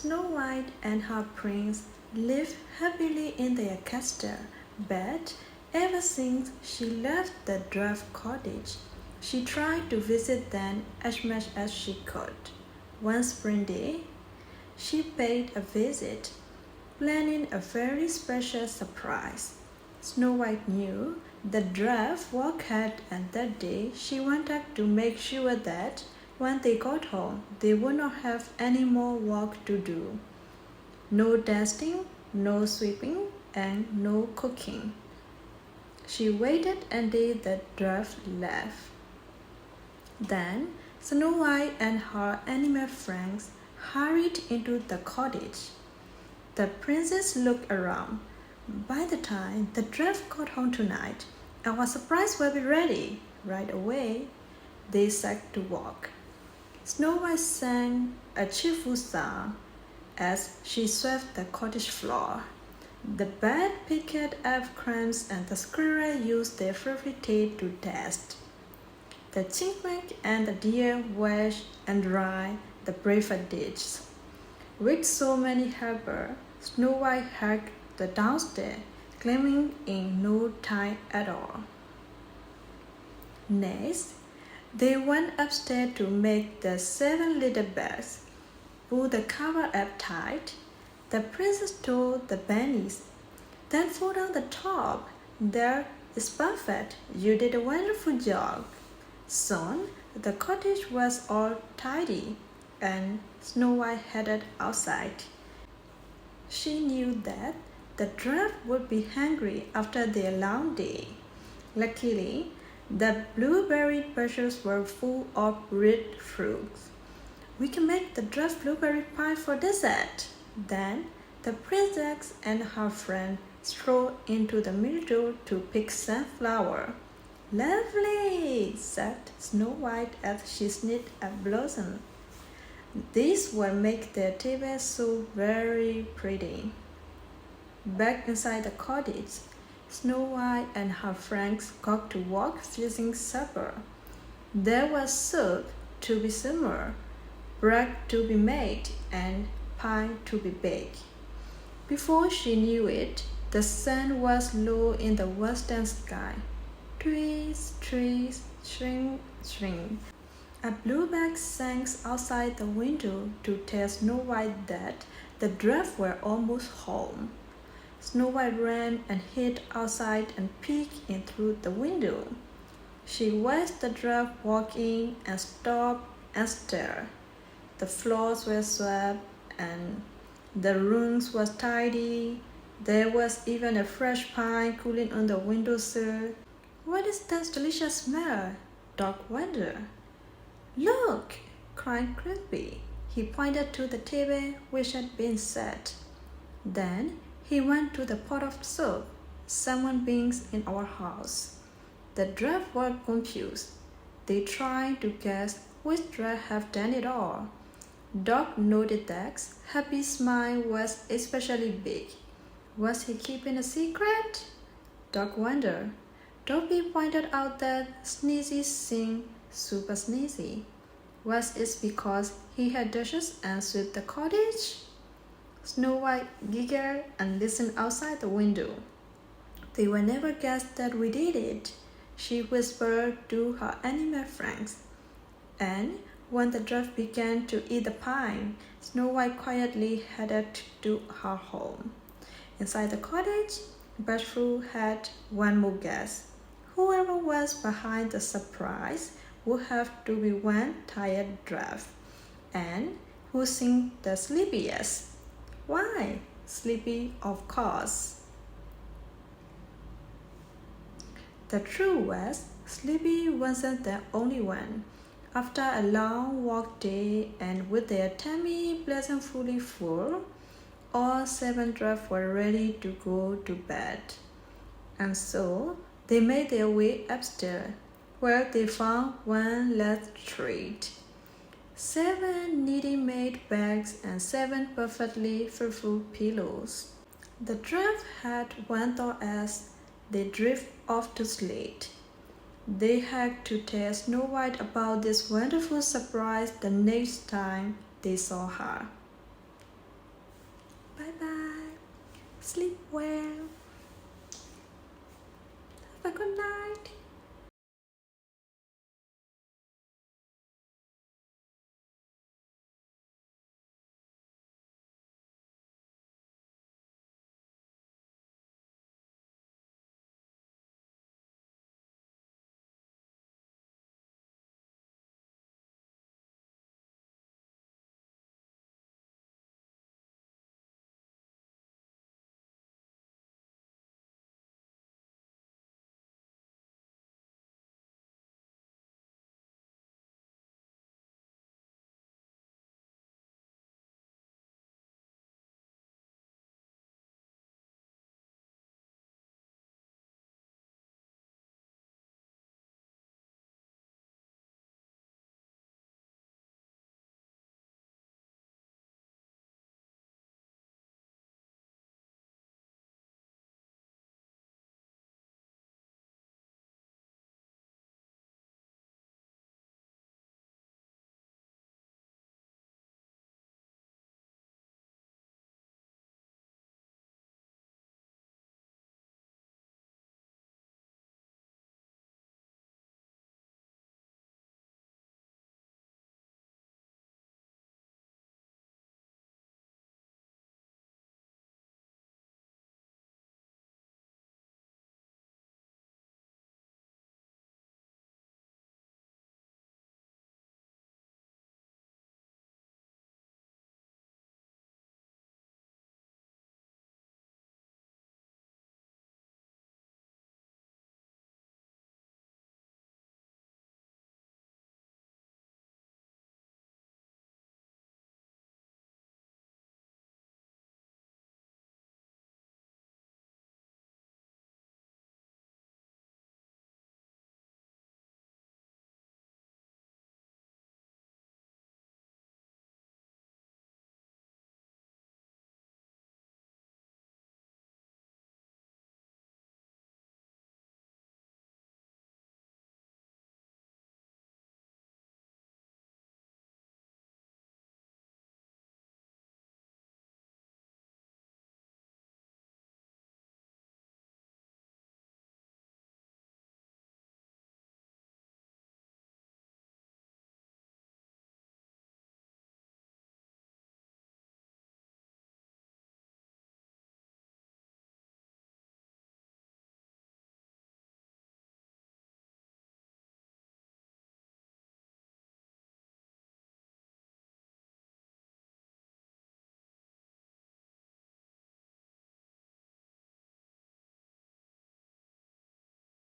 Snow White and her prince lived happily in their castle, but ever since she left the dwarf cottage, she tried to visit them as much as she could. One spring day, she paid a visit, planning a very special surprise. Snow White knew the dwarf worked hard, and that day she wanted to make sure that when they got home, they would not have any more work to do. No dusting, no sweeping, and no cooking. She waited until the dwarf left. Then Snow White and her animal friends hurried into the cottage. The princess looked around. By the time the dwarf got home tonight, our surprise will be ready. Right away, they set to work. Snow White sang a cheerful song as she swept the cottage floor. The bird picked up crumbs and the squirrel used their favorite teeth to taste. The chipmunk and the deer washed and dried the breakfast dishes. With so many helpers, Snow White had the downstairs cleaning in no time at all. Next, they went upstairs to make the 7 little beds. Put the cover up tight. The princess told the bunnies. Then fall down the top. There is perfect. You did a wonderful job. Soon, the cottage was all tidy, and Snow White headed outside. She knew that the dwarf would be hungry after their long day. Luckily, the blueberry bushes were full of red fruits. We can make the dwarf blueberry pie for dessert. Then the princess and her friend strolled into the meadow to pick sunflower. Lovely, said Snow White as she snipped a blossom. This will make their table so very pretty. Back inside the cottage, Snow White and her friends got to work fixing supper. There was soup to be simmered, bread to be made, and pie to be baked. Before she knew it, the sun was low in the western sky. Trees, trees, swing, swing. A bluebird sang outside the window to tell Snow White that the dwarf were almost home. Snow White ran and hid outside and peeked in through the window. She watched the dwarf walk in and stop and stare. The floors were swept and the rooms was tidy. There was even a fresh pie cooling on the windowsill. What is that delicious smell? Dog wondered. Look, cried Crispy. He pointed to the table which had been set. Then he went to the pot of soup. Someone brings in our house. The dwarf were confused. They tried to guess which dwarf had done it all. Dog noted that Happy's smile was especially big. Was he keeping a secret? Dog wondered. Dopey pointed out that Sneezy seemed super sneezy. Was it because he had dishes and swept the cottage? Snow White giggled and listened outside the window. They will never guess that we did it, she whispered to her animal friends. And when the dwarf began to eat the pie, Snow White quietly headed to her home. Inside the cottage, Butterfly had one more guess. Whoever was behind the surprise would have to be one tired dwarf. And who seemed the sleepiest? Why? Sleepy, of course. The truth was, Sleepy wasn't the only one. After a long work day and with their tummy pleasantly full, all 7 dwarfs were ready to go to bed. And so they made their way upstairs, where they found one last treat. 7 neatly made bags and 7 perfectly furful pillows. The dwarf had one thought as they drifted off to sleep. They had to tell Snow White about this wonderful surprise the next time they saw her. Bye bye. Sleep well. Have a good night.